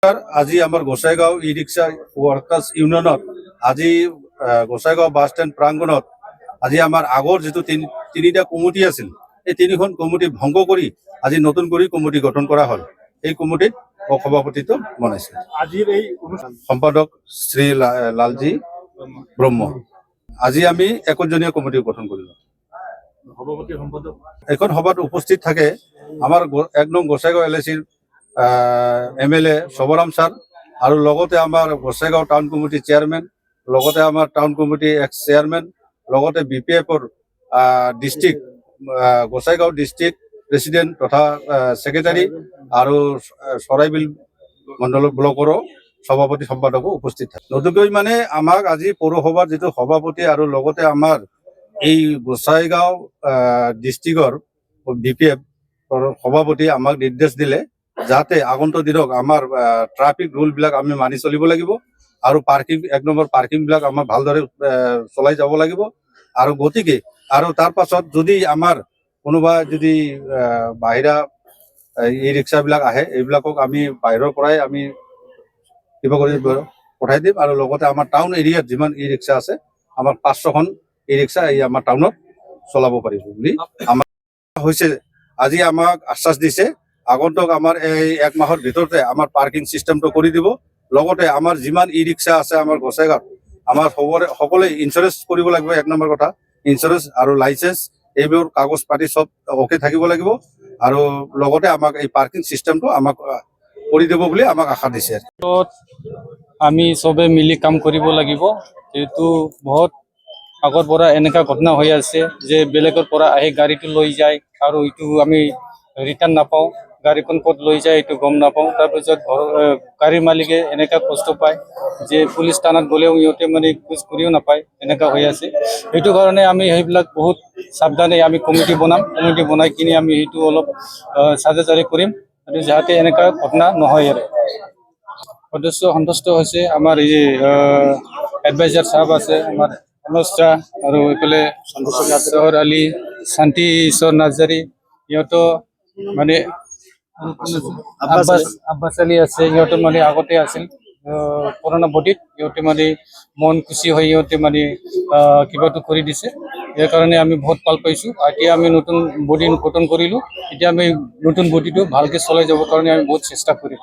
আজি আমাৰ গোসাইগাঁও ই rickshaw workers ইউনিয়নত আজি গোসাইগাঁও বাছ ষ্টেণ্ড প্ৰাংগণত আজি আমাৰ আগৰ যিটো তিনিটা কমিটি আছিল, এই তিনিখন কমিটি ভংগ কৰি আজি নতুন কৰি কমিটি গঠন কৰা হ'ল। এই কমিটিত সভাপতিত্ব বনাইছে আজিৰ এই সম্পাদক শ্ৰী লালজী ব্ৰহ্ম। আজি আমি 21জনীয়া কমিটি গঠন কৰিলোঁ। সভাপতি সম্পাদক এখন সভাত উপস্থিত থাকে আমাৰ 1 নং গোসাইগাঁও LICৰ MLA সবৰাম ছাৰ আৰু লগতে আমাৰ গোসাইগাঁও টাউন কমিটি চেয়াৰমেন, লগতে আমাৰ টাউন কমিটি এক্স চেয়াৰমেন, লগতে BPFৰ ডিষ্ট্ৰিক্ট গোসাইগাঁও ডিষ্ট্ৰিক্ট প্ৰেচিডেণ্ট তথা ছেক্ৰেটাৰী আৰু চৰাইবিল মণ্ডল ব্লকৰো সভাপতি সম্পাদকো উপস্থিত থাকে। নতুনকৈ মানে আমাক আজি পৌৰসভাৰ যিটো সভাপতি আৰু লগতে আমাৰ এই গোসাইগাঁও ডিষ্ট্ৰিক্টৰ BPF সভাপতি আমাক নিৰ্দেশ দিলে যাতে আগন্তুক দিনক আমাৰ ট্ৰাফিক ৰুলবিলাক আমি মানি চলিব লাগিব আৰু পাৰ্কিং 1 নম্বৰ পাৰ্কিংবিলাক আমাৰ ভালদৰে চলাই যাব লাগিব। আৰু গতিকে আৰু তাৰ পাছত যদি আমাৰ কোনোবা যদি বাহিৰা ই ৰিক্সাবিলাক আহে, এইবিলাকক আমি বাহিৰৰ পৰাই আমি কিবা কৰি পঠাই দিম। আৰু লগতে আমাৰ টাউন এৰিয়াত যিমান ই ৰিক্সা আছে, আমাৰ 500খন ই ৰিক্সা এই আমাৰ টাউনত চলাব পাৰিব বুলি আমাৰ হৈছে। আজি আমাক আশ্বাস দিছে আগন্তুক আমাৰ এই 1 মাহৰ ভিতৰতে আমাৰ পাৰ্কিং চিষ্টেমটো কৰি দিব। লগতে আমাৰ যিমান ই ৰিক্সা আছে আমাৰ গোসাইগাঁৱত আমাৰ সকলোৱে ইঞ্চুৰেঞ্চ কৰিব লাগিব। 1 নম্বৰ কথা ইঞ্চুৰেঞ্চ আৰু লাইচেন্স, এইবোৰ কাগজ পাতি চব অ'কে থাকিব লাগিব। আৰু লগতে আমাক এই পাৰ্কিং চিষ্টেমটো আমাক কৰি দিব বুলি আমাক আশা দিছে। আমি চবে মিলি কাম কৰিব লাগিব। যেহেতু বহুত আগৰ পৰা এনেকা ঘটনা হৈ আছে যে বেলেগৰ পৰা আহি গাড়ীটো লৈ যায় আৰু এইটো আমি ৰিটাৰ্ণ নাপাওঁ, গাড়ীখন ক'ত লৈ যায় এইটো গম নাপাওঁ। তাৰপিছত গাড়ীৰ মালিকে এনেকা কষ্ট পায় যে পুলিচ থানাত গ'লেও ইহঁতে মানে খোজ কৰিও নাপায়, এনেকা হৈ আছে। সেইটো কাৰণে আমি সেইবিলাক বহুত সাৱধানে আমি কমিটি বনাম। কমিটি বনাই কিনি আমি সেইটো অলপ চাৰ্জাৰী কৰিম আৰু যাতে এনেকা ঘটনা নহয়। আৰু সদস্য সন্তুষ্ট হৈছে আমাৰ এই এডভাইজাৰ চাহাব আছে, আমাৰ অনুজ শাহ আৰু এইফালে চহৰ আলী, শান্তি ঈশ্বৰ নাৰ্জাৰী, ইহঁতো মানে আব্বাছ আলী আছে, ইহঁতে মানে আগতে আছিল পুৰণা বডিত। ইহঁতে মানে মন খুচি হৈ ইহঁতে মানে কিবাটো কৰি দিছে। ইয়াৰ কাৰণে আমি বহুত ভাল পাইছোঁ। এতিয়া আমি নতুন বডি গঠন কৰিলোঁ। এতিয়া আমি নতুন বডিটো ভালকৈ চলাই যাবৰ কাৰণে আমি বহুত চেষ্টা কৰিম।